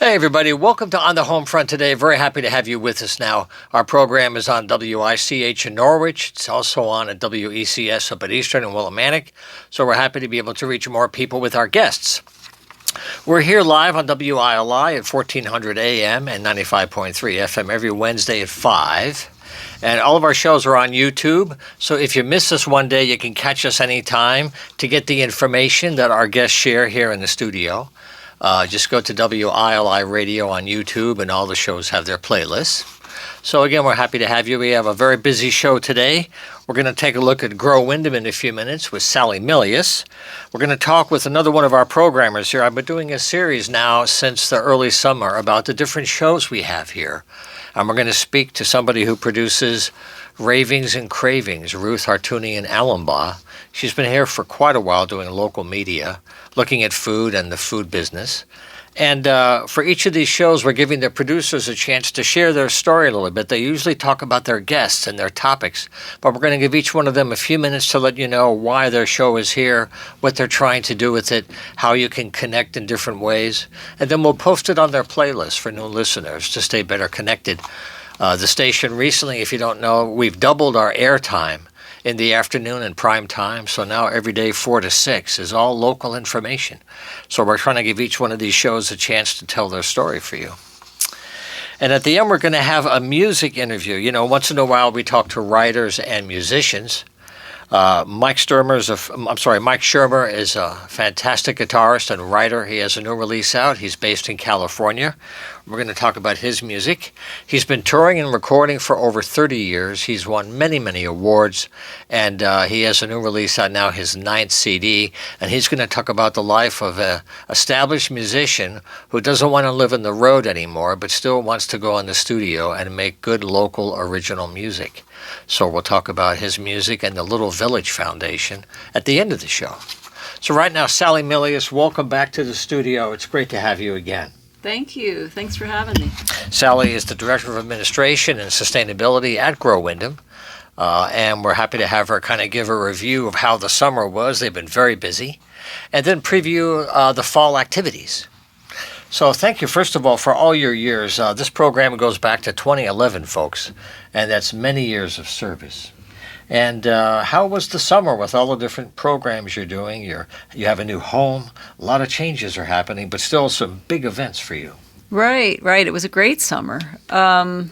Hey, everybody. Welcome to On the Homefront today. Very happy to have you with us now. Our program is on WICH in Norwich. It's also on at WECS up at Eastern and Willimantic. So we're happy to be able to reach more people with our guests. We're here live on WILI at 1400 AM and 95.3 FM every Wednesday at 5. And all of our shows are on YouTube. So if you miss us one day, you can catch us anytime to get the information that our guests share here in the studio. Just go to WILI Radio on YouTube, and all the shows have their playlists. So again, we're happy to have you. We have a very busy show today. We're going to take a look at GROW Windham in a few minutes with Sally Milius. We're going to talk with another one of our programmers here. I've been doing a series now since the early summer about the different shows we have here. And we're going to speak to somebody who produces Ravings and Cravings, Ruth Hartunian-Alumbaugh. She's been here for quite a while doing local media, looking at food and the food business. And for each of these shows, we're giving the producers a chance to share their story a little bit. They usually talk about their guests and their topics, but we're going to give each one of them a few minutes to let you know why their show is here, what they're trying to do with it, how you can connect in different ways. And then we'll post it on their playlist for new listeners to stay better connected. The station recently, if you don't know, we've doubled our airtime in the afternoon and prime time. So now every day 4 to 6 is all local information. So we're trying to give each one of these shows a chance to tell their story for you. And at the end, we're going to have a music interview. You know, once in a while we talk to writers and musicians. Mike Schermer is a fantastic guitarist and writer. He has a new release out. He's based in California. We're going to talk about his music. He's been touring and recording for over 30 years. He's won many, many awards, and he has a new release out now, his 9th CD, and he's going to talk about the life of an established musician who doesn't want to live on the road anymore, but still wants to go in the studio and make good local original music. So we'll talk about his music and the Little Village Foundation at the end of the show. So right now, Sally Milius, welcome back to the studio. It's great to have you again. Thank you. Thanks for having me. Sally is the Director of Administration and Sustainability at GROW Windham, and we're happy to have her kind of give a review of how the summer was. They've been very busy, and then preview the fall activities. So thank you, first of all, for all your years. This program goes back to 2011, folks, and that's many years of service. And how was the summer with all the different programs you're doing? You have a new home. A lot of changes are happening, but still some big events for you. Right. It was a great summer. Part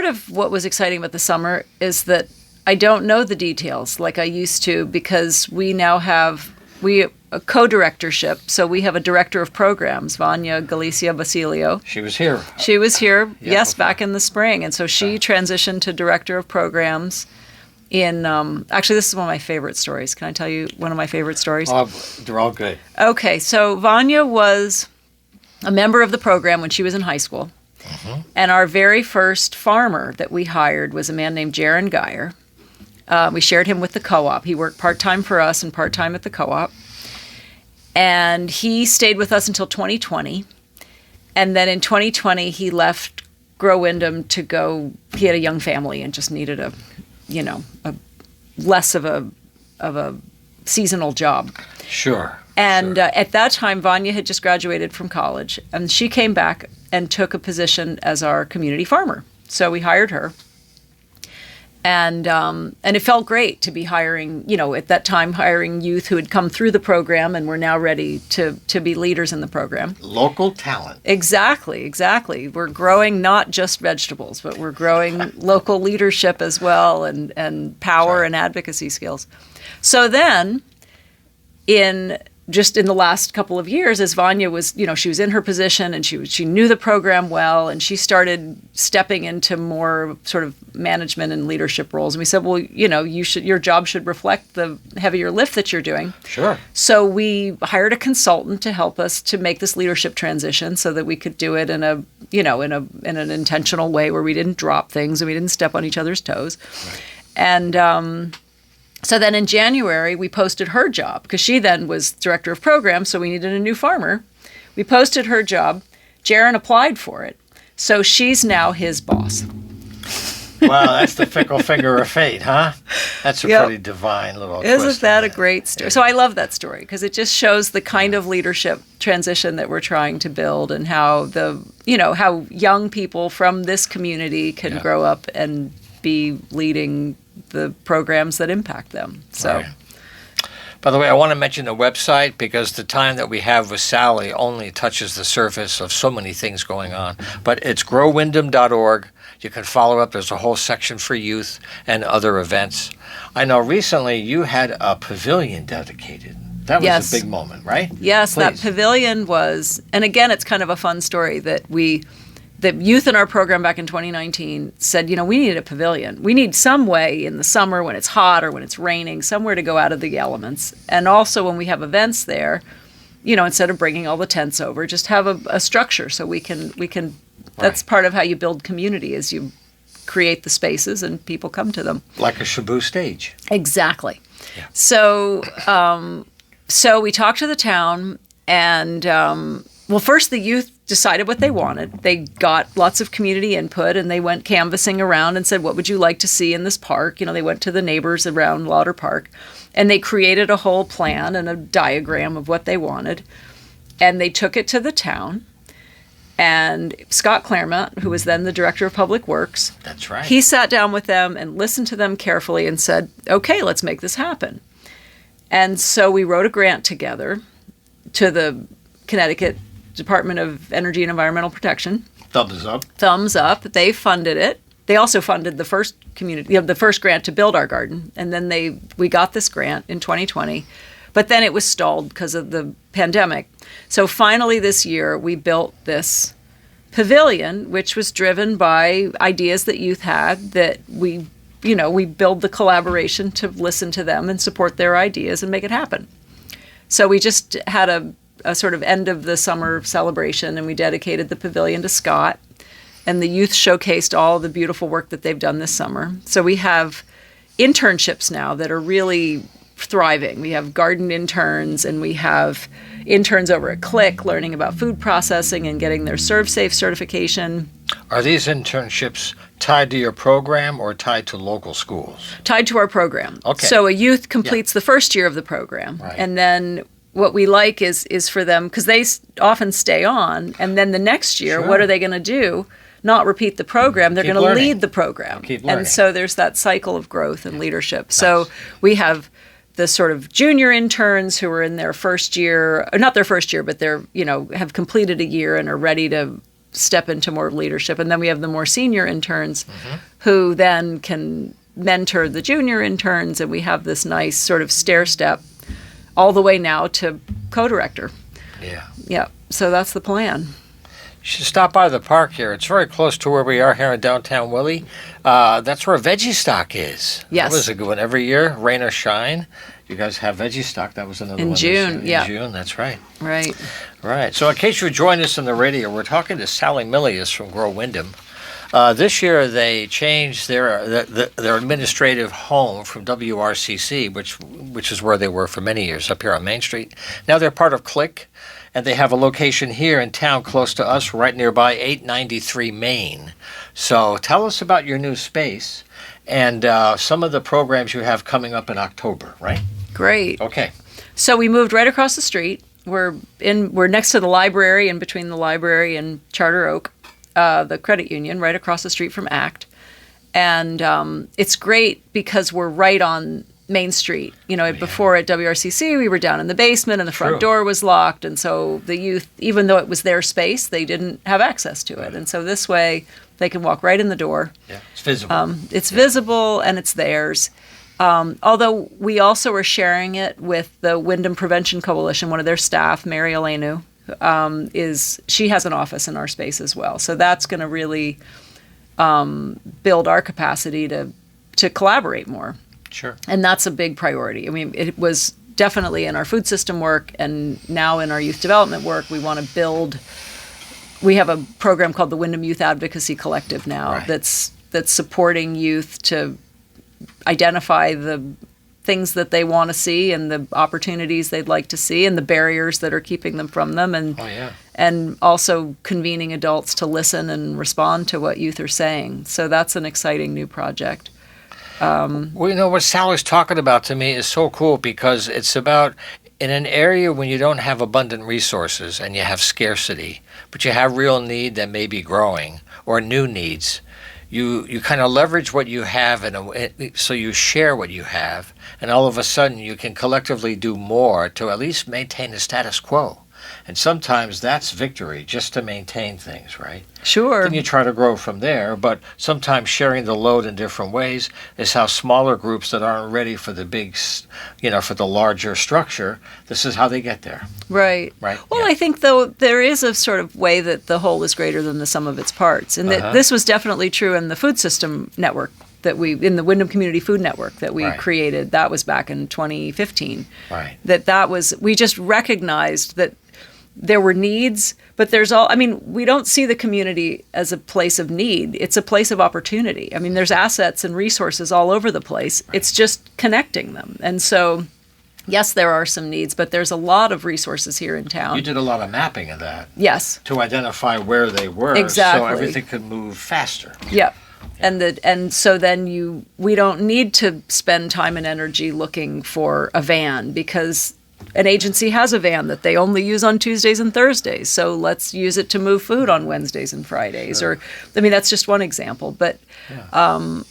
of what was exciting about the summer is that I don't know the details like I used to, because we now have a co-directorship. So we have a director of programs, Vanya Galicia Basilio. She was here. Yes, back in the spring. And so she transitioned to director of programs in, actually, this is one of my favorite stories. Can I tell you one of my favorite stories? They're all good. Okay, so Vanya was a member of the program when she was in high school. Mm-hmm. And our very first farmer that we hired was a man named Jaron Geyer. We shared him with the co-op. He worked part-time for us and part-time at the co-op. And he stayed with us until 2020. And then in 2020, he left GROW Windham to go. He had a young family and just needed a less of a seasonal job. Sure. And at that time, Vanya had just graduated from college. And she came back and took a position as our community farmer. So we hired her. And it felt great to be hiring, at that time, hiring youth who had come through the program and were now ready to be leaders in the program. Local talent. Exactly. We're growing not just vegetables, but we're growing local leadership as well, and power and advocacy skills. So then, in the last couple of years, as Vanya was, she was in her position and she knew the program well, and she started stepping into more sort of management and leadership roles. And we said, well, your job should reflect the heavier lift that you're doing. Sure. So we hired a consultant to help us to make this leadership transition so that we could do it in an intentional way where we didn't drop things and we didn't step on each other's toes. Right. And so then in January, we posted her job because she then was director of programs, so we needed a new farmer. We posted her job. Jaron applied for it. So she's now his boss. Wow, that's the fickle finger of fate, huh? That's a Yep. pretty divine little Isn't twist that on a great story? So I love that story because it just shows the kind of leadership transition that we're trying to build and how how young people from this community can grow up and be leading the programs that impact them. So. Right. By the way, I want to mention the website because the time that we have with Sally only touches the surface of so many things going on. But it's growwindham.org. You can follow up. There's a whole section for youth and other events. I know recently you had a pavilion dedicated. That was Yes. a big moment, right? Yes, that Please. pavilion was, and again, it's kind of a fun story that the youth in our program back in 2019 said, we need a pavilion. We need some way in the summer when it's hot or when it's raining, somewhere to go out of the elements. And also when we have events there, instead of bringing all the tents over, just have a structure so we can. That's part of how you build community is you create the spaces and people come to them. Like a Shabu stage. Exactly. Yeah. So we talked to the town and, first the youth decided what they wanted. They got lots of community input and they went canvassing around and said, what would you like to see in this park? They went to the neighbors around Lauder Park and they created a whole plan and a diagram of what they wanted. And they took it to the town. And Scott Claremont, who was then the director of public works, That's right. he sat down with them and listened to them carefully and said, okay, let's make this happen. And so we wrote a grant together to the Connecticut Department of Energy and Environmental Protection. Thumbs up. Thumbs up. They funded it. They also funded the first the first grant to build our garden. And then we got this grant in 2020. But then it was stalled because of the pandemic. So finally this year, we built this pavilion, which was driven by ideas that youth had that we build the collaboration to listen to them and support their ideas and make it happen. So we just had a sort of end of the summer celebration and we dedicated the pavilion to Scott. And the youth showcased all the beautiful work that they've done this summer. So we have internships now that are really thriving. We have garden interns and we have interns over at Click learning about food processing and getting their ServSafe certification. Are these internships tied to your program or tied to local schools? Tied to our program. Okay. So a youth completes the first year of the program. Right. And then what we like is for them, because they often stay on, and then the next year, Sure. what are they going to do? Not repeat the program. They're Keep going to learning. lead the program. Keep learning. And so there's that cycle of growth and leadership. So we have the sort of junior interns who are in their first year, not their first year, but they're, have completed a year and are ready to step into more leadership. And then we have the more senior interns who then can mentor the junior interns. And we have this nice sort of stair step all the way now to co-director. Yeah. Yeah. So that's the plan. You should stop by the park here. It's very close to where we are here in downtown WILI. That's where Veggie Stock is. Yes. That was a good one. Every year, rain or shine, you guys have Veggie Stock. That was another In one. this June, year. yeah. In June, that's right. Right. Right. So in case you joined us on the radio, we're talking to Sally Milius from GROW Windham. This year they changed their administrative home from WRCC, which is where they were for many years up here on Main Street. Now they're part of Click, and they have a location here in town close to us, right nearby 893 Main. So tell us about your new space and some of the programs you have coming up in October, right? Great. Okay. So we moved right across the street. We're next to the library, in between the library and Charter Oak, the credit union, right across the street from ACT. And it's great because we're right on Main Street. Before at WRCC, we were down in the basement and the front True. door was locked. And so the youth, even though it was their space, they didn't have access to it. And so this way, they can walk right in the door. Yeah, it's visible. It's visible and it's theirs. Although we also are sharing it with the Windham Prevention Coalition, one of their staff, Mary Elenu, she has an office in our space as well. So that's going to really build our capacity to collaborate more. Sure. And that's a big priority. I mean, it was definitely in our food system work and now in our youth development work. We have a program called the Windham Youth Advocacy Collective now Right. that's supporting youth to identify the things that they want to see and the opportunities they'd like to see and the barriers that are keeping them from them, and also convening adults to listen and respond to what youth are saying. So that's an exciting new project. Well, what Sally's talking about to me is so cool, because it's about in an area when you don't have abundant resources and you have scarcity, but you have real need that may be growing or new needs. You kind of leverage what you have, so you share what you have, and all of a sudden you can collectively do more to at least maintain the status quo. And sometimes that's victory, just to maintain things, right? Sure. Then you try to grow from there, but sometimes sharing the load in different ways is how smaller groups that aren't ready for the big, for the larger structure, this is how they get there. Right. Right. Well, Yeah. I think, though, there is a sort of way that the whole is greater than the sum of its parts. And that this was definitely true in the food system network in the Windham Community Food Network that we created. That was back in 2015. Right. We just recognized that there were needs, but we don't see the community as a place of need. It's a place of opportunity. I mean, there's assets and resources all over the place. Right. It's just connecting them. And so, yes, there are some needs, but there's a lot of resources here in town. You did a lot of mapping of that. Yes. To identify where they were. Exactly. So everything could move faster. Yep. And so then we don't need to spend time and energy looking for a van, because an agency has a van that they only use on Tuesdays and Thursdays. So let's use it to move food on Wednesdays and Fridays. Sure. That's just one example. But it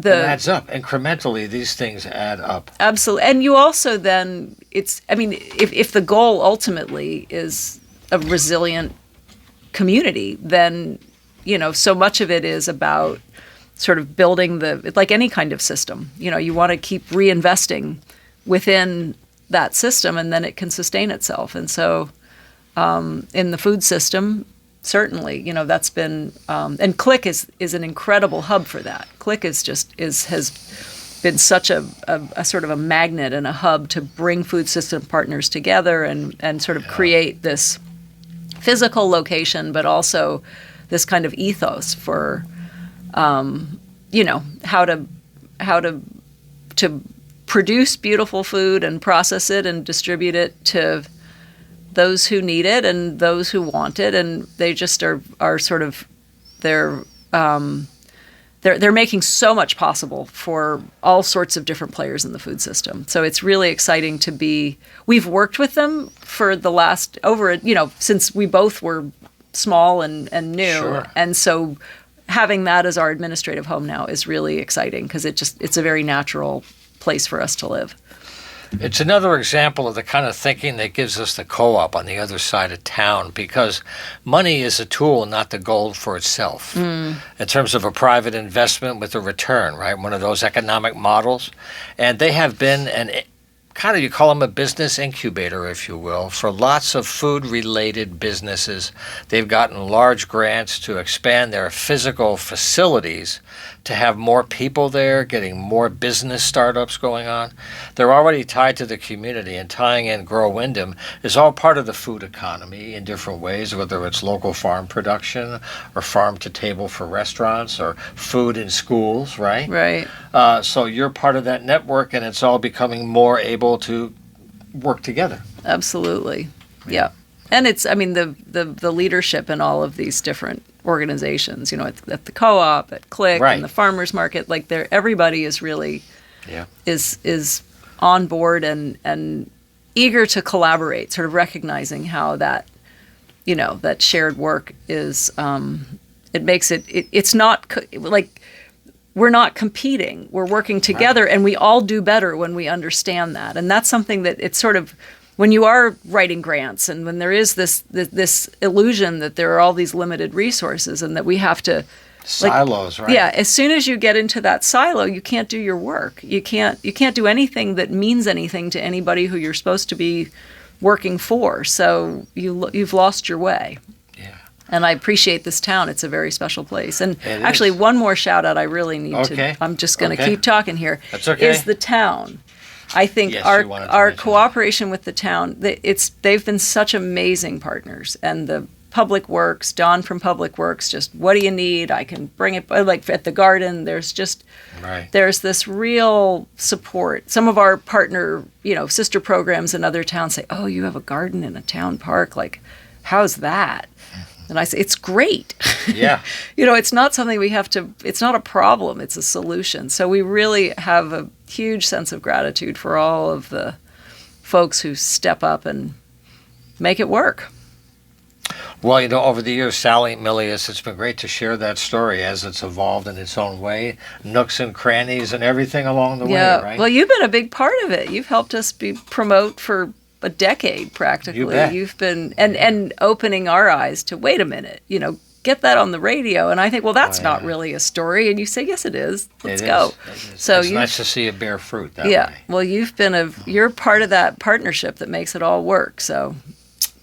adds up. Incrementally, these things add up. Absolutely. And you also then, if the goal ultimately is a resilient community, then, so much of it is about sort of building like any kind of system. You want to keep reinvesting within that system, and then it can sustain itself. And so in the food system, certainly, that's been, and Click is an incredible hub for that. Click has been such a sort of a magnet and a hub to bring food system partners together and sort of create this physical location, but also this kind of ethos for, how to produce beautiful food and process it and distribute it to those who need it and those who want it, and they just are sort of they're making so much possible for all sorts of different players in the food system. So it's really exciting to be. We've worked with them for the last since we both were small and new, Sure. And so having that as our administrative home now is really exciting, because it's a very natural place for us to live. It's another example of the kind of thinking that gives us the co-op on the other side of town, because money is a tool, not the goal for itself. In terms of a private investment with a return, right? One of those economic models. And they have been you call them a business incubator, if you will, for lots of food-related businesses. They've gotten large grants to expand their physical facilities to have more people there, getting more business startups going on. They're already tied to the community, and tying in GROW Windham is all part of the food economy in different ways, whether it's local farm production or farm to table for restaurants or food in schools, right? Right. So you're part of that network, and it's all becoming more able to work together. Absolutely. Yeah. And it's, the leadership in all of these different organizations, at the co-op, at Click, Right. and the farmers market, like everybody is really is on board and eager to collaborate, sort of recognizing how that, that shared work is, it makes it's not like we're not competing, we're working together, and we all do better when we understand that. And that's something that it's sort of, when you are writing grants and when there is this illusion that there are all these limited resources and that we have to silos, right? Yeah, as soon as you get into that silo, you can't do your work. You can't do anything that means anything to anybody who you're supposed to be working for. So you've lost your way. Yeah. And I appreciate this town. It's a very special place. And It actually, is. one more shout out I really need Okay. to. I'm just going to Okay. keep talking here. That's okay. Is the town. I think Yes, our you wanted to mention cooperation with the town, they've been such amazing partners, and Public Works, Don from Public Works, just what do you need? I can bring it, like at the garden. There's just, there's this real support. Some of our partner, sister programs in other towns say, oh, you have a garden in a town park. Like, how's that? And I say, it's great. Yeah. It's not something we have to, it's not a problem, it's a solution. So we really have a huge sense of gratitude for all of the folks who step up and make it work. Well, over the years, Sally Milius, it's been great to share that story as it's evolved in its own way, nooks and crannies and everything along the way, right? Well, you've been a big part of it. You've helped us promote for a decade, practically. You bet. You've been, and opening our eyes to, wait a minute, get that on the radio. And I think, well, that's not really a story. And you say, yes, it is. Let's go. So it's nice to see it bear fruit that way. Well, you're part of that partnership that makes it all work. So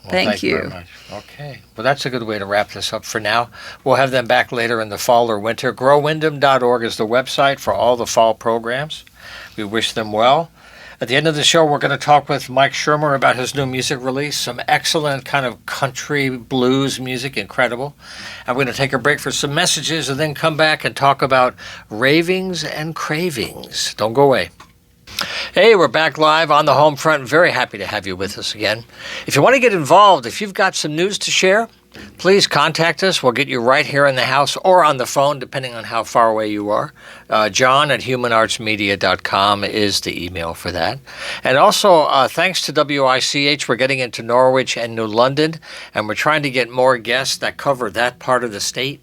thank you very much. Okay. Well, that's a good way to wrap this up for now. We'll have them back later in the fall or winter. GrowWindham.org is the website for all the fall programs. We wish them well. At the end of the show, we're going to talk with Mike Schermer about his new music release, some excellent kind of country blues music, incredible. And we're going to take a break for some messages and then come back and talk about ravings and cravings. Don't go away. Hey, we're back live on the Homefront. Very happy to have you with us again. If you want to get involved, if you've got some news to share, please contact us. We'll get you right here in the house or on the phone, depending on how far away you are. John@humanartsmedia.com is the email for that. And also, thanks to WICH, we're getting into Norwich and New London, and we're trying to get more guests that cover that part of the state.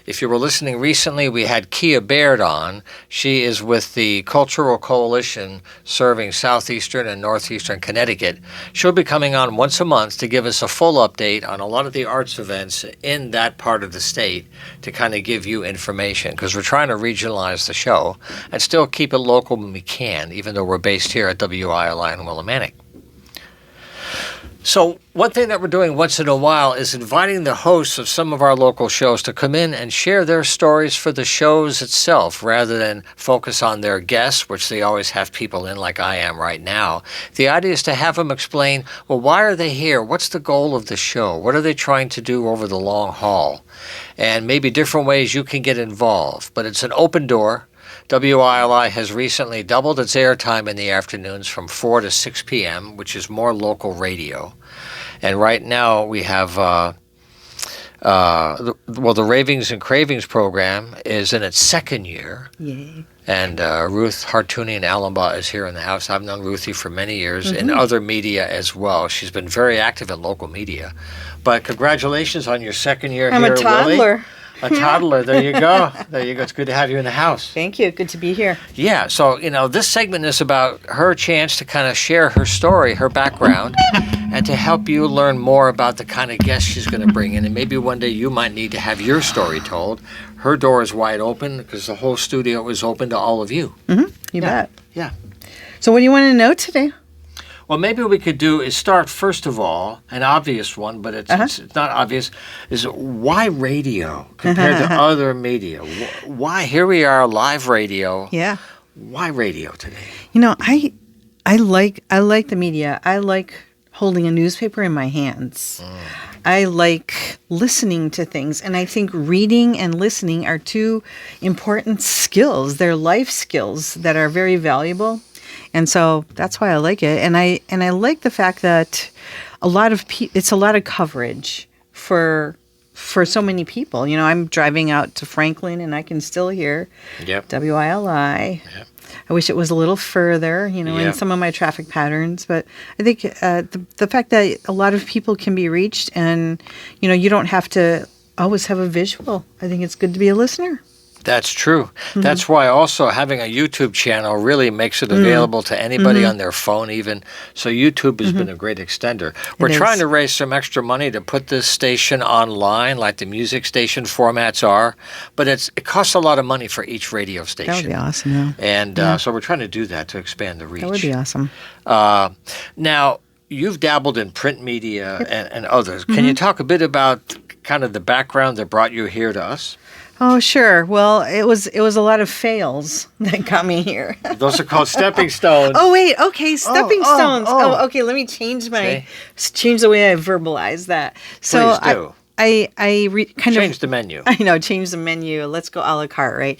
If you were listening recently, we had Kia Baird on. She is with the Cultural Coalition serving southeastern and northeastern Connecticut. She'll be coming on once a month to give us a full update on a lot of the arts events in that part of the state to kind of give you information, because we're trying to regionalize the show and still keep it local when we can, even though we're based here at WILI in Willimantic. So one thing that we're doing once in a while is inviting the hosts of some of our local shows to come in and share their stories for the shows itself, rather than focus on their guests, which they always have people in like I am right now. The idea is to have them explain, well, why are they here? What's the goal of the show? What are they trying to do over the long haul? And maybe different ways you can get involved. But it's an open door. WILI has recently doubled its airtime in the afternoons from 4 to 6 p.m., which is more local radio. And right now we have, the Ravings and Cravings program is in its second year. Yay. And Ruth Hartunian-Alumbaugh is here in the house. I've known Ruthie for many years in other media as well. She's been very active in local media. But congratulations on your second year I'm here, a toddler. Willie. A toddler. There you go. There you go. It's good to have you in the house. Thank you. Good to be here. Yeah. So, this segment is about her chance to kind of share her story, her background, and to help you learn more about the kind of guests she's going to bring in. And maybe one day you might need to have your story told. Her door is wide open because the whole studio is open to all of you. Mm-hmm. You bet. Yeah. So what do you want to know today? Well, maybe what we could do is start, first of all, an obvious one, but it's not obvious, is why radio compared to other media? Why? Here we are, live radio. Yeah. Why radio today? I like the media. I like holding a newspaper in my hands. I like listening to things. And I think reading and listening are two important skills. They're life skills that are very valuable. And so that's why I like it. And I like the fact that it's a lot of coverage for so many people. I'm driving out to Franklin and I can still hear WILI. Yep. I wish it was a little further, in some of my traffic patterns. But I think the fact that a lot of people can be reached and, you don't have to always have a visual. I think it's good to be a listener. That's true. Mm-hmm. That's why also having a YouTube channel really makes it available to anybody on their phone even. So YouTube has been a great extender. We're trying to raise some extra money to put this station online like the music station formats are, but it costs a lot of money for each radio station. That would be awesome, yeah. And so we're trying to do that to expand the reach. That would be awesome. Now, you've dabbled in print media and others. Can you talk a bit about kind of the background that brought you here to us? Oh, sure. Well, it was a lot of fails that got me here. Those are called stepping stones. Oh, wait. Okay, stepping stones. Oh, okay. Let me change the way I verbalize that. So Please do. kind of Change the menu. I know, change the menu. Let's go a la carte, right?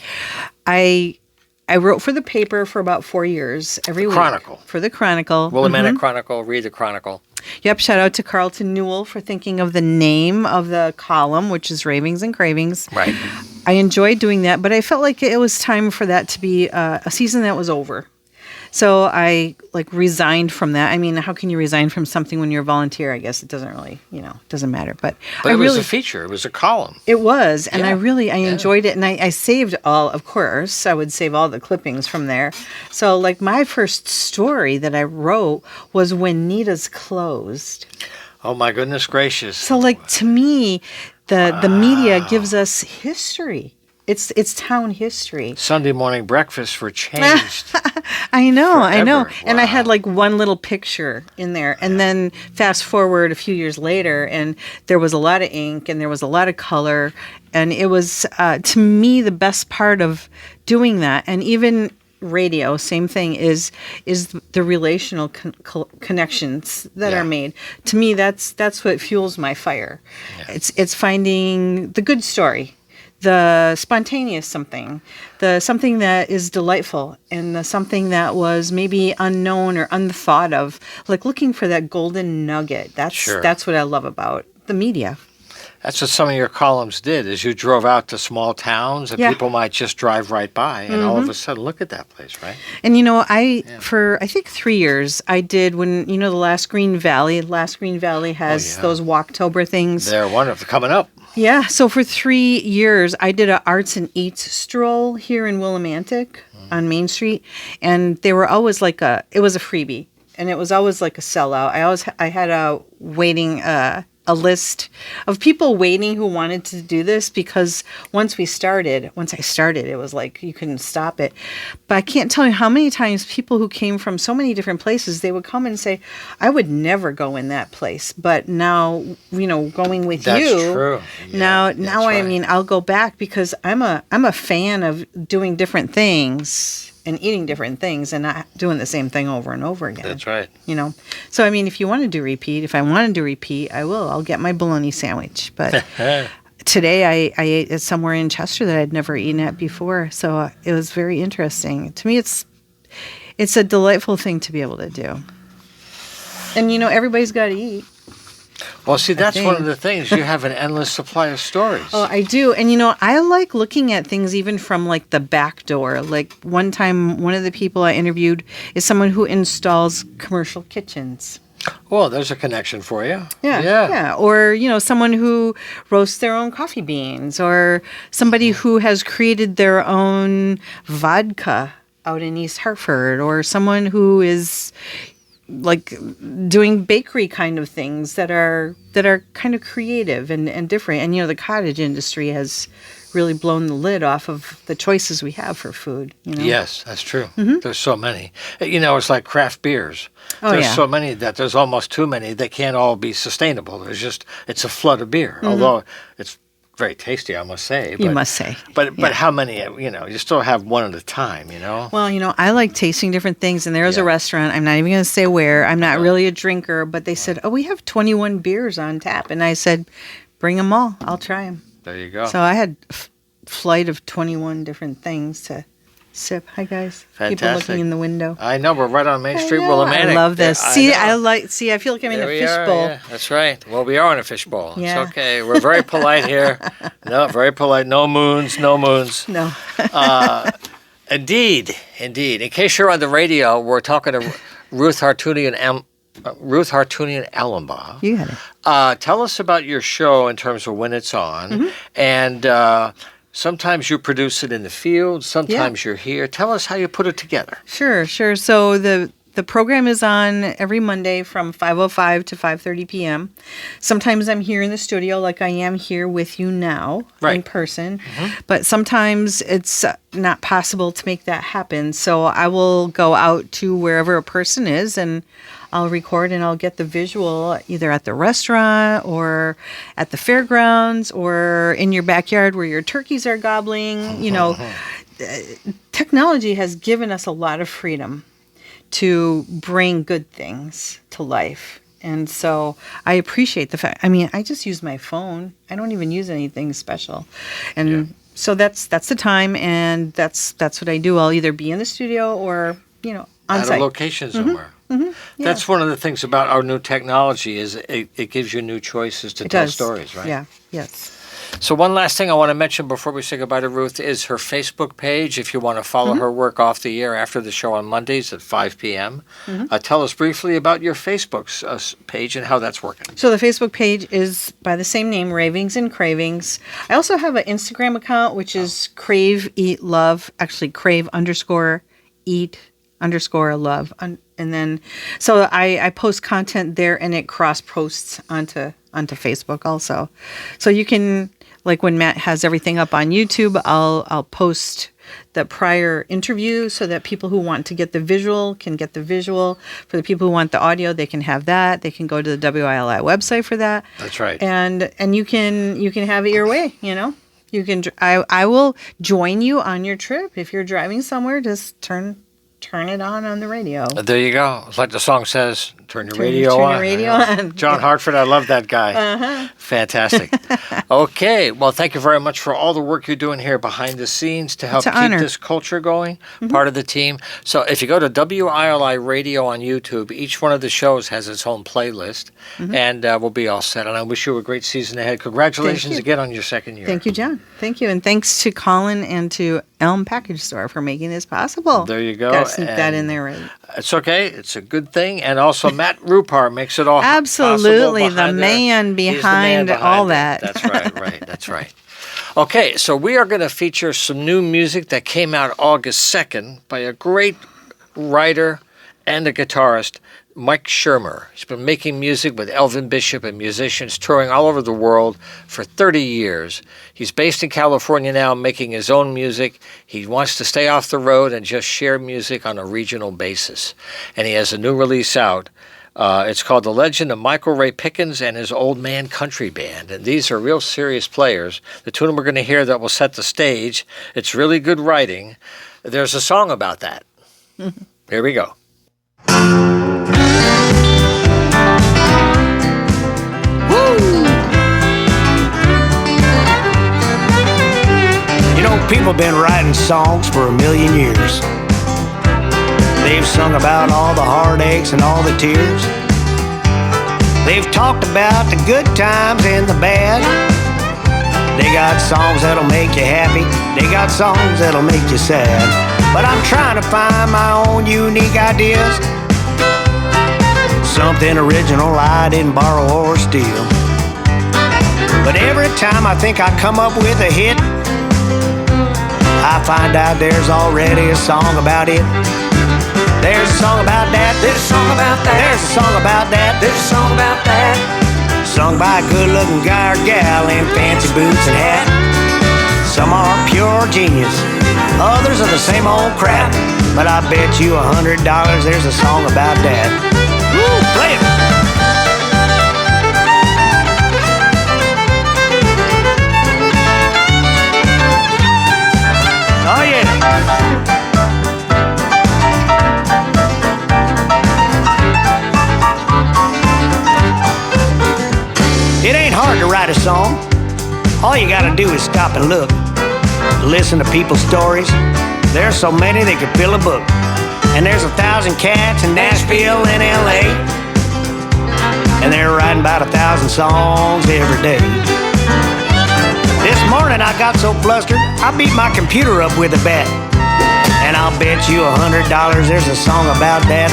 I wrote for the paper for about 4 years every week. Chronicle. For the Chronicle. Willamette Chronicle, read the Chronicle. Yep, shout out to Carlton Newell for thinking of the name of the column, which is Ravings and Cravings. Right. I enjoyed doing that, but I felt like it was time for that to be a season that was over. So I resigned from that. I mean, how can you resign from something when you're a volunteer? I guess it doesn't really, doesn't matter. But it was a feature. It was a column. It was. And Yeah. I enjoyed it. And I saved of course, I would save all the clippings from there. So my first story that I wrote was when Nita's closed. Oh, my goodness gracious. So to me, the media gives us history. It's town history. Sunday morning breakfast were changed. I know. Forever. And I Wow. had one little picture in there. And then fast forward a few years later, and there was a lot of ink and there was a lot of color. And it was, to me, the best part of doing that. And even radio, same thing, is the relational connections that are made. To me, that's what fuels my fire. Yeah. It's finding the good story, the spontaneous something, the something that is delightful, and the something that was maybe unknown or unthought of, looking for that golden nugget. That's what I love about the media. That's what some of your columns did, is you drove out to small towns and people might just drive right by and all of a sudden, look at that place, right? And, for I think 3 years, I did when, the Last Green Valley has those Walktober things. They're wonderful. Coming up. Yeah, so for 3 years, I did an arts and eats stroll here in Willimantic on Main Street, and they were always it was a freebie, and it was always a sellout. I had a waiting, a list of people waiting who wanted to do this, because once I started, it was you couldn't stop it. But I can't tell you how many times people who came from so many different places, they would come and say, I would never go in that place, but now, going with That's you. True. Yeah, Now I mean, I'll go back because I'm a fan of doing different things and eating different things and not doing the same thing over and over again. That's right. So I mean, if I wanted to repeat, I will. I'll get my bologna sandwich. But today I ate at somewhere in Chester that I'd never eaten at before. So it was very interesting. To me, it's a delightful thing to be able to do. And everybody's got to eat. Well, see, that's one of the things. You have an endless supply of stories. Oh, I do. And, I like looking at things even from, the back door. One time, one of the people I interviewed is someone who installs commercial kitchens. Well, there's a connection for you. Yeah. Or, someone who roasts their own coffee beans, or somebody who has created their own vodka out in East Hartford, or someone who is doing bakery kind of things that are kind of creative and different. And the cottage industry has really blown the lid off of the choices we have for food. Yes, that's true. Mm-hmm. There's so many. It's like craft beers. There's so many that there's almost too many. They can't all be sustainable. It's a flood of beer. Although it's very tasty, I must say. You must say. But how many, you still have one at a time, Well, I like tasting different things, and there was a restaurant, I'm not even going to say where, I'm not really a drinker, but they said, we have 21 beers on tap. And I said, bring them all. I'll try them. There you go. So I had a flight of 21 different things to sip. Hi, guys. Fantastic. People looking in the window. I know, we're right on Main Street, Willimantic. I love this. Yeah, I feel like I'm in a fishbowl. Yeah, that's right. Well, we are in a fishbowl. Yeah. It's okay. We're very polite here. No, very polite. No moons. No. Indeed. In case you're on the radio, we're talking to Ruth Hartunian-Alumbaugh. You got it. Tell us about your show in terms of when it's on, and sometimes you produce it in the field, sometimes you're here. Tell us how you put it together. Sure. So the program is on every Monday from 5:05 to 5:30 p.m. Sometimes I'm here in the studio like I am here with you now in person, but sometimes it's not possible to make that happen. So I will go out to wherever a person is and I'll record and I'll get the visual either at the restaurant or at the fairgrounds or in your backyard where your turkeys are gobbling. Technology has given us a lot of freedom to bring good things to life. And so I appreciate the fact. I mean, I just use my phone. I don't even use anything special. And so that's the time, and that's what I do. I'll either be in the studio or, on at site. a location somewhere. That's one of the things about our new technology is it gives you new choices to tell stories, right? Yeah, yes. So one last thing I want to mention before we say goodbye to Ruth is her Facebook page. If you want to follow her work off the air after the show on Mondays at 5 p.m. Tell us briefly about your Facebook page and how that's working. So the Facebook page is by the same name, Ravings and Cravings. I also have an Instagram account, which is Crave Eat Love. Actually, Crave _Eat _Love. And then, so I post content there, and it cross posts onto Facebook also. So you can, like when Matt has everything up on YouTube, I'll post the prior interview so that people who want to get the visual can get the visual. For the people who want the audio, they can have that. They can go to the WILI website for that. That's right. And you can have it your way. You can. I will join you on your trip if you're driving somewhere. Just turn it on the radio. There you go. It's like the song says, turn your radio on. Your radio on. John Hartford, I love that guy. Fantastic. Okay. Well, thank you very much for all the work you're doing here behind the scenes to help keep this culture going, part of the team. So if you go to WILI Radio on YouTube, each one of the shows has its own playlist, and we'll be all set. And I wish you a great season ahead. Congratulations again on your second year. Thank you, John. Thank you. And thanks to Colin and to Elm Package Store for making this possible. There you go. Gotta sneak that in there, right? It's okay. It's a good thing. And also, Matt Rupar makes it all absolutely possible the man behind all that. That's right. That's right. Okay, so we are going to feature some new music that came out August 2nd by a great writer and a guitarist, Mike Schermer. He's been making music with Elvin Bishop and musicians touring all over the world for 30 years. He's based in California now, making his own music. He wants to stay off the road and just share music on a regional basis. And he has a new release out. It's called The Legend of Michael Ray Pickens and His Old Man Country Band. And these are real serious players. The tune we're going to hear that will set the stage, it's really good writing. There's a song about that. Here we go. People been writing songs for a million years. They've sung about all the heartaches and all the tears. They've talked about the good times and the bad. They got songs that'll make you happy. They got songs that'll make you sad. But I'm trying to find my own unique ideas. Something original I didn't borrow or steal. But every time I think I come up with a hit, I find out there's already a song about it. There's a song about that. There's a song about that. There's a song about that. There's a song about that. Sung by a good-looking guy or gal in fancy boots and hat. Some are pure genius. Others are the same old crap. But I bet you $100 there's a song about that. Woo! Play it! Oh, yeah. It ain't hard to write a song. All you gotta do is stop and look. Listen to people's stories. There's so many they could fill a book. And there's 1,000 cats in Nashville and LA. And they're writing about 1,000 songs every day. This morning I got so flustered, I beat my computer up with a bat. And I'll bet you $100 there's a song about that.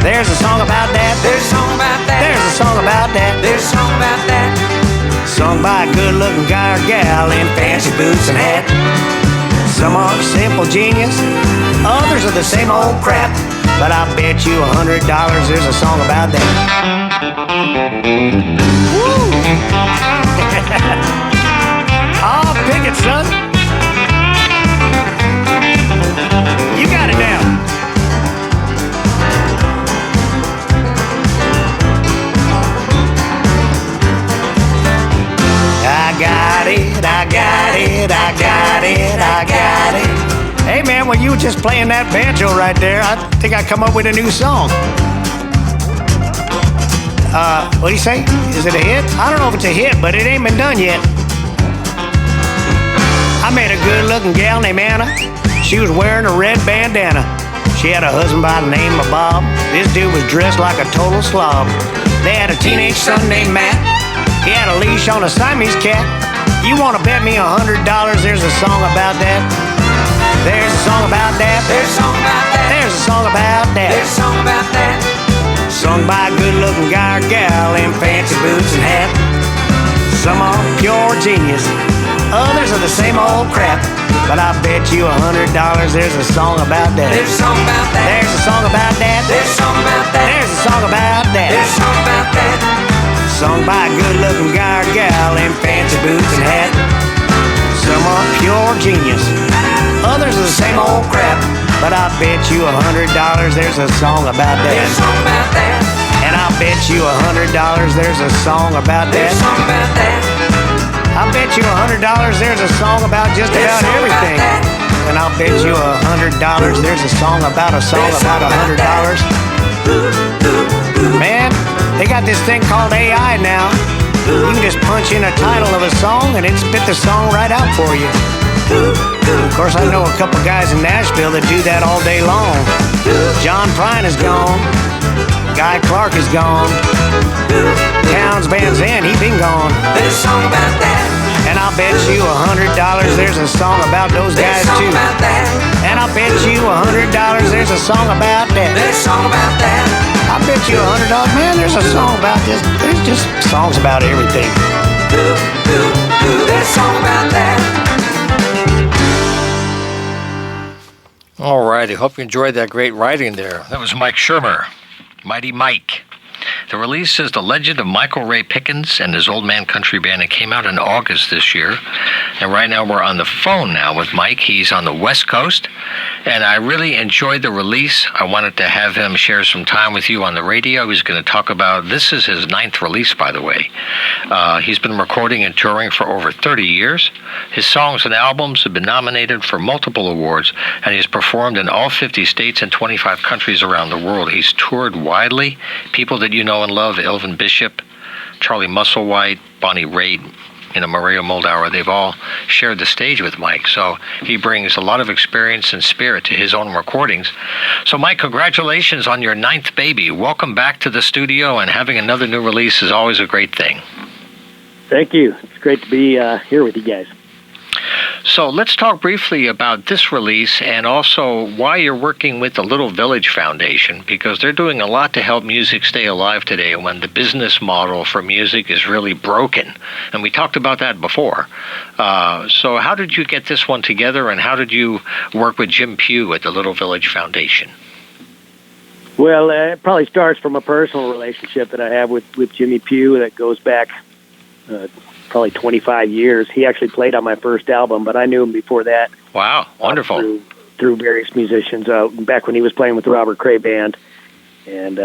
There's a song about that. There's a song about that. There's a song about that. There's a song about that. Sung by a good-looking guy or gal in fancy boots and hat. Some are simple genius, others are the same old crap. But I bet you $100 there's a song about that. Woo! Oh, pick it, son. You got it now. I got it, I got it, I got it, I got it. Hey, man, when you were just playing that banjo right there, I think I come up with a new song. What do you say? Is it a hit? I don't know if it's a hit, but it ain't been done yet. I met a good-looking gal named Anna. She was wearing a red bandana. She had a husband by the name of Bob. This dude was dressed like a total slob. They had a teenage son named Matt. He had a leash on a Siamese cat. You want to bet me $100 there's a song about that? There's a song about that. There's a song about that. There's a song about that. There's a song about that. Sung by a good-looking guy or gal in fancy boots and hat. Some are pure genius. Others are the same old crap. But I bet you $100 there's a song about that. There's a song about that. There's a song about that. There's a song about that. There's a song about that. There's a song about that. Sung by a good-looking guy or gal in fancy boots and hat. Some are pure genius. Others are the same old crap. But I bet you $100 there's a song about that. There's a song about that. And I bet you $100 there's a song about that. There's a song about that. I bet you $100 there's a song about just about everything. And I'll bet you $100 there's a song about a song about $100. Man, they got this thing called AI now. You can just punch in a title of a song and it spit the song right out for you. Of course, I know a couple guys in Nashville that do that all day long. John Prine is gone. Guy Clark is gone. Towns Van Zandt, he been gone. There's a song about that. And I'll bet you $100 there's a song about those guys too. And I'll bet you $100 there's a song about that. There's a song about that. I bet you $100, man, there's a song about this. There's just songs about everything. There's a song about that. All right, I hope you enjoyed that great writing there. That was Mike Schermer, Mighty Mike. The release is The Legend of Michael Ray Pickens and His Old Man Country Band. It came out in August this year. And right now we're on the phone now with Mike. He's on the West Coast. And I really enjoyed the release. I wanted to have him share some time with you on the radio. He's going to talk about, this is his 9th release, by the way. He's been recording and touring for over 30 years. His songs and albums have been nominated for multiple awards, and he's performed in all 50 states and 25 countries around the world. He's toured widely. People that you know and love, Elvin Bishop, Charlie Musselwhite, Bonnie Raitt, Maria Moldauer, they've all shared the stage with Mike. So he brings a lot of experience and spirit to his own recordings. So Mike, congratulations on your 9th baby. Welcome back to the studio, and having another new release is always a great thing. Thank you. It's great to be here with you guys. So let's talk briefly about this release and also why you're working with the Little Village Foundation, because they're doing a lot to help music stay alive today when the business model for music is really broken. And we talked about that before. So how did you get this one together, and how did you work with Jim Pugh at the Little Village Foundation? Well, it probably starts from a personal relationship that I have with Jimmy Pugh that goes back probably 25 years. He actually played on my first album, but I knew him before that. Wow, wonderful. Through various musicians, back when he was playing with the Robert Cray Band. And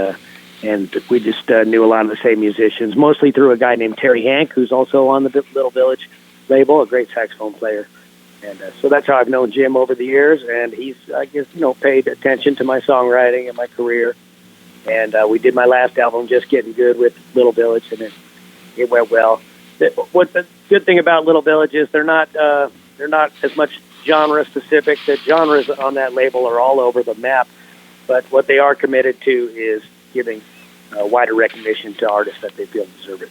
we just knew a lot of the same musicians, mostly through a guy named Terry Hank, who's also on the Little Village label, a great saxophone player. And so that's how I've known Jim over the years, and he's, I guess, paid attention to my songwriting and my career. And we did my last album, Just Getting Good, with Little Village, and it went well. What the good thing about Little Village is they're not as much genre specific. The genres on that label are all over the map, but what they are committed to is giving wider recognition to artists that they feel deserve it.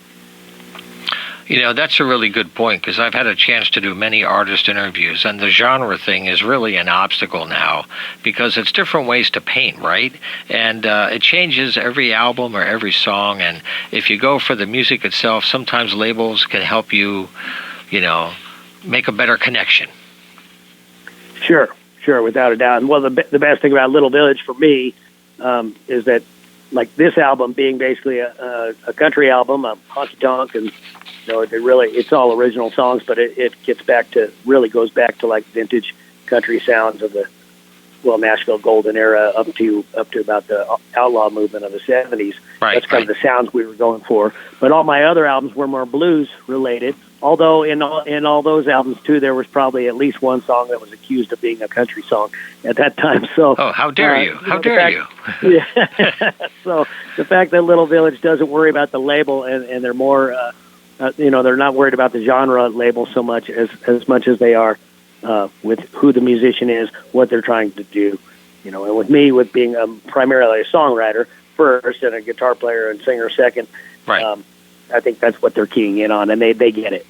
That's a really good point, because I've had a chance to do many artist interviews, and the genre thing is really an obstacle now, because it's different ways to paint, right? And it changes every album or every song, and if you go for the music itself, sometimes labels can help you, make a better connection. Sure, without a doubt. And well, the best thing about Little Village for me is that, like this album being basically a country album, a honky tonk, and it's all original songs, but it goes back to like vintage country sounds of the Nashville golden era up to about the outlaw movement of the 70s. Right, That's kind of the sounds we were going for. But all my other albums were more blues related. Although in all those albums too, there was probably at least one song that was accused of being a country song at that time. So, how dare you? How dare you? Yeah. So the fact that Little Village doesn't worry about the label and they're more, they're not worried about the genre label so much as they are with who the musician is, what they're trying to do. And with me, with being primarily a songwriter first and a guitar player and singer second, right. I think that's what they're keying in on, and they get it.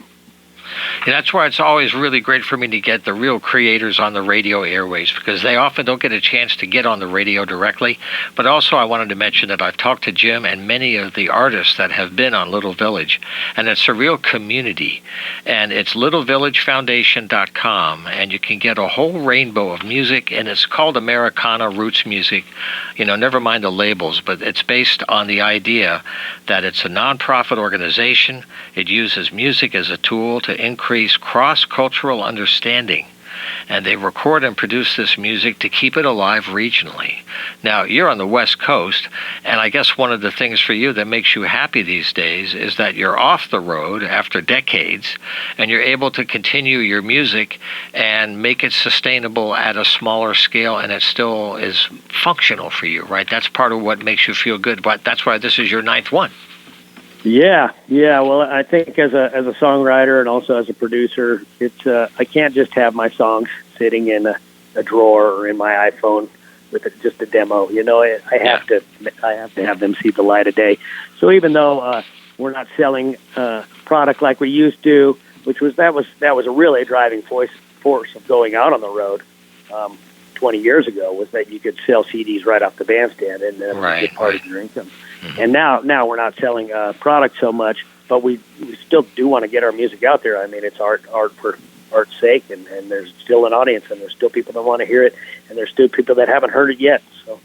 And that's why it's always really great for me to get the real creators on the radio airways, because they often don't get a chance to get on the radio directly. But also I wanted to mention that I've talked to Jim and many of the artists that have been on Little Village, and it's a real community. And it's littlevillagefoundation.com, and you can get a whole rainbow of music, and it's called Americana roots music. Never mind the labels, but it's based on the idea that it's a nonprofit organization. It uses music as a tool to increase cross-cultural understanding, and they record and produce this music to keep it alive regionally. Now, you're on the West Coast, and I guess one of the things for you that makes you happy these days is that you're off the road after decades, and you're able to continue your music and make it sustainable at a smaller scale, and it still is functional for you, right? That's part of what makes you feel good, but that's why this is your 9th one. Yeah. Well, I think as a songwriter and also as a producer, it's I can't just have my songs sitting in a drawer or in my iPhone with just a demo. I have to have them see the light of day. So even though we're not selling product like we used to, that was a really driving force of going out on the road 20 years ago, was that you could sell CDs right off the bandstand and then get part of your income. Mm-hmm. And now we're not selling product so much, but we still do want to get our music out there. I mean, it's art for art's sake, and there's still an audience, and there's still people that want to hear it, and there's still people that haven't heard it yet. So.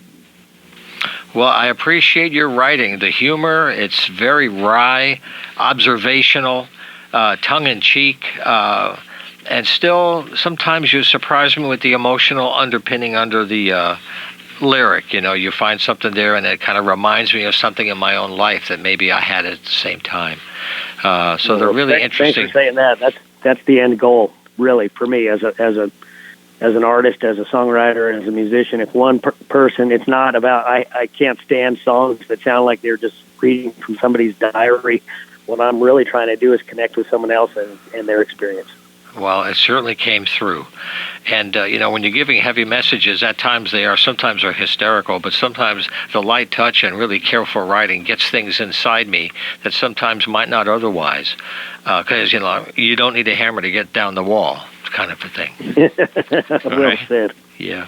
Well, I appreciate your writing. The humor, it's very wry, observational, tongue-in-cheek, and still sometimes you surprise me with the emotional underpinning under the lyric. You find something there and it kind of reminds me of something in my own life that maybe I had at the same time. So they're really interesting. Thanks for saying that. That's the end goal, really, for me as an artist, as a songwriter, as a musician. If one person, it's not about, I can't stand songs that sound like they're just reading from somebody's diary. What I'm really trying to do is connect with someone else and their experience. Well, it certainly came through. And, when you're giving heavy messages, at times sometimes they're hysterical, but sometimes the light touch and really careful writing gets things inside me that sometimes might not otherwise. Because, you don't need a hammer to get down the wall, kind of a thing. Well said. Yeah.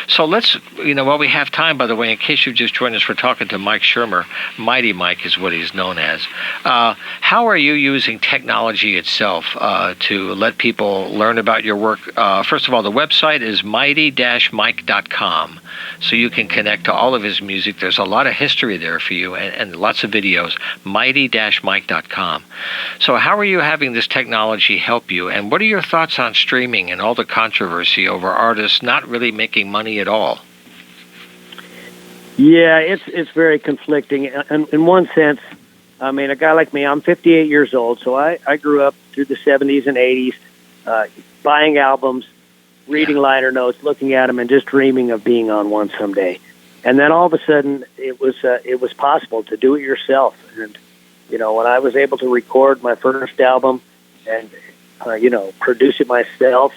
So let's, while we have time, by the way, in case you just joined us, we're talking to Mike Schermer. Mighty Mike is what he's known as. How are you using technology itself to let people learn about your work? First of all, the website is mighty-mike.com, so you can connect to all of his music. There's a lot of history there for you and lots of videos, mighty-mike.com. So how are you having this technology help you, and what are your thoughts on streaming and all the controversy over artists not really making money at all? Yeah, it's very conflicting. In one sense, I mean, a guy like me, I'm 58 years old, so I grew up through the 70s and 80s, buying albums, reading liner notes, looking at them, and just dreaming of being on one someday. And then all of a sudden, it was possible to do it yourself. And when I was able to record my first album and produce it myself,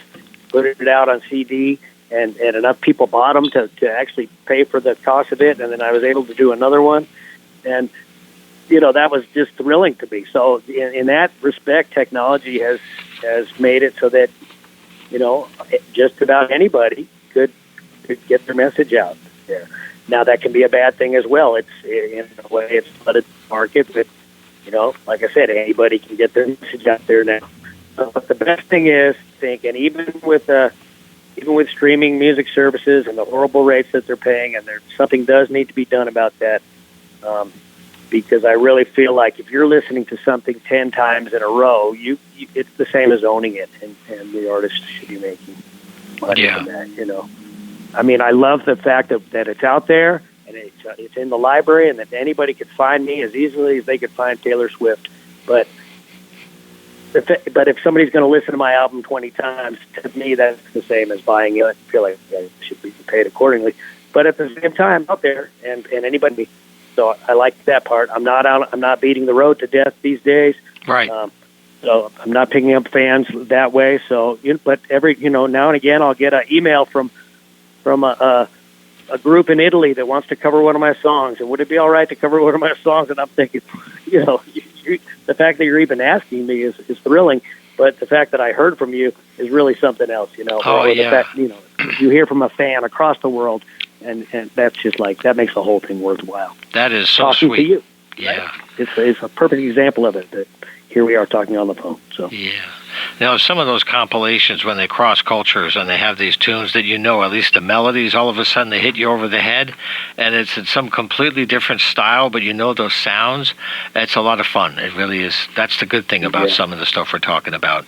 put it out on CD. And enough people bought them to actually pay for the cost of it, and then I was able to do another one, and that was just thrilling to me. So in that respect, technology has made it so that just about anybody could get their message out there. Now that can be a bad thing as well. It's in a way it's flooded the market, but like I said, anybody can get their message out there now. But the best thing is, I think, and even with streaming music services and the horrible rates that they're paying, and something does need to be done about that, because I really feel like if you're listening to something 10 times in a row, it's the same as owning it, and the artist should be making money from that, I mean, I love the fact that it's out there and it's in the library, and that anybody could find me as easily as they could find Taylor Swift. But if somebody's going to listen to my album 20 times, to me that's the same as buying it. I feel like I should be paid accordingly. But at the same time, out there, and anybody. So I like that part. I'm not beating the road to death these days. Right. So I'm not picking up fans that way. So, but now and again, I'll get an email from a group in Italy that wants to cover one of my songs. And would it be all right to cover one of my songs? And I'm thinking, the fact that you're even asking me is thrilling. But the fact that I heard from you is really something else. Oh, yeah. The fact, you hear from a fan across the world, and that's just like, that makes the whole thing worthwhile. That is so talking sweet. To you, yeah. Right? It's a perfect example of it. That here we are talking on the phone. So yeah. Now, some of those compilations, when they cross cultures and they have these tunes that at least the melodies, all of a sudden they hit you over the head, and it's in some completely different style, but those sounds, it's a lot of fun. It really is. That's the good thing about some of the stuff we're talking about.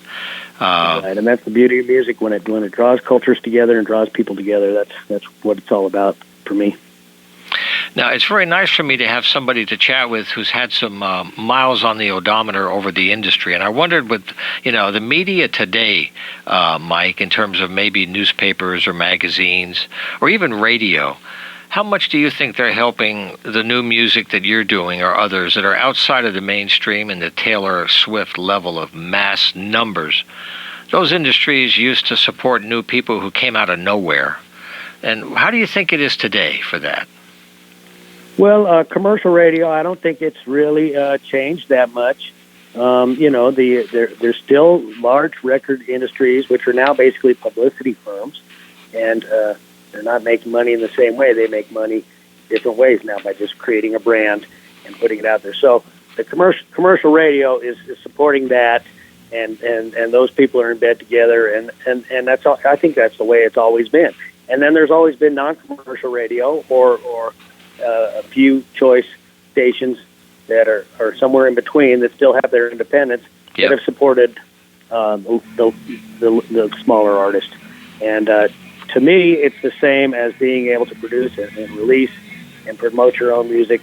Right, and that's the beauty of music, when it draws cultures together and draws people together. That's what it's all about for me. Now, it's very nice for me to have somebody to chat with who's had some miles on the odometer over the industry. And I wondered with, the media today, Mike, in terms of maybe newspapers or magazines or even radio, how much do you think they're helping the new music that you're doing or others that are outside of the mainstream and the Taylor Swift level of mass numbers? Those industries used to support new people who came out of nowhere. And how do you think it is today for that? Well, commercial radio, I don't think it's really changed that much. There's still large record industries, which are now basically publicity firms, and they're not making money in the same way. They make money different ways now by just creating a brand and putting it out there. So the commercial radio is supporting that, and those people are in bed together, and that's all. I think that's the way it's always been. And then there's always been non-commercial radio or a few choice stations that are somewhere in between that still have their independence that have supported the smaller artist. And to me, it's the same as being able to produce and release and promote your own music.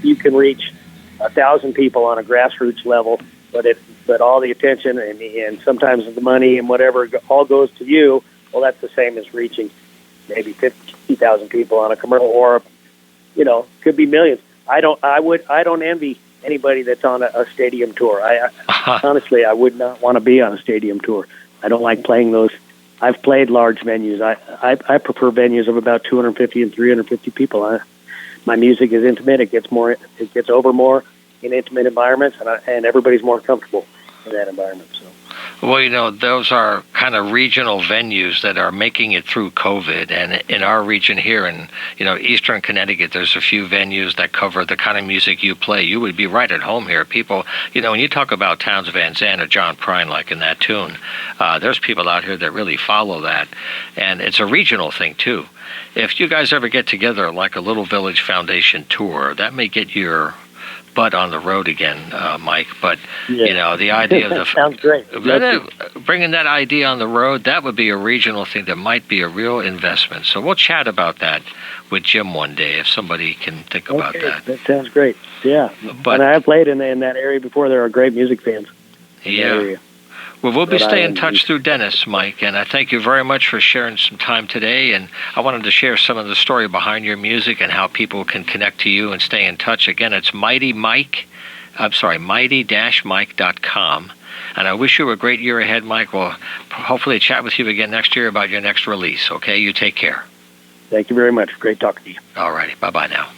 You can reach 1,000 people on a grassroots level, but all the attention and sometimes the money and whatever all goes to you. Well, that's the same as reaching maybe 50,000 people on a commercial, or could be millions. I don't envy anybody that's on a stadium tour. Honestly, I would not want to be on a stadium tour. I don't like playing those. I've played large venues. I prefer venues of about 250 and 350 people. My music is intimate. It gets over more in intimate environments, and everybody's more comfortable in that environment. So. Well, those are kind of regional venues that are making it through COVID. And in our region here in, Eastern Connecticut, there's a few venues that cover the kind of music you play. You would be right at home here. People, when you talk about Townes Van Zandt or John Prine, like in that tune, there's people out here that really follow that. And it's a regional thing, too. If you guys ever get together like a Little Village Foundation tour, that may get your butt on the road again, Mike. But the idea of sounds great. Bringing that idea on the road, that would be a regional thing that might be a real investment. So we'll chat about that with Jim one day if somebody can think about that. That sounds great. Yeah, but I have played in that area before. There are great music fans. Yeah. Well, we'll be staying in touch through Dennis, Mike, and I thank you very much for sharing some time today. And I wanted to share some of the story behind your music and how people can connect to you and stay in touch. Again, it's mighty-mike.com. And I wish you a great year ahead, Mike. We'll hopefully chat with you again next year about your next release, okay? You take care. Thank you very much. Great talking to you. All righty. Bye-bye now.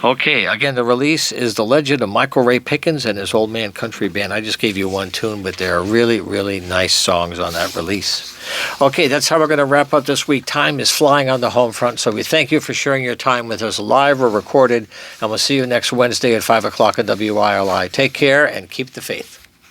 Okay, again, the release is The Legend of Michael Ray Pickens and his Old Man Country Band. I just gave you one tune, but there are really, really nice songs on that release. Okay, that's how we're going to wrap up this week. Time is flying on the home front, so we thank you for sharing your time with us live or recorded, and we'll see you next Wednesday at 5 o'clock at WILI. Take care and keep the faith.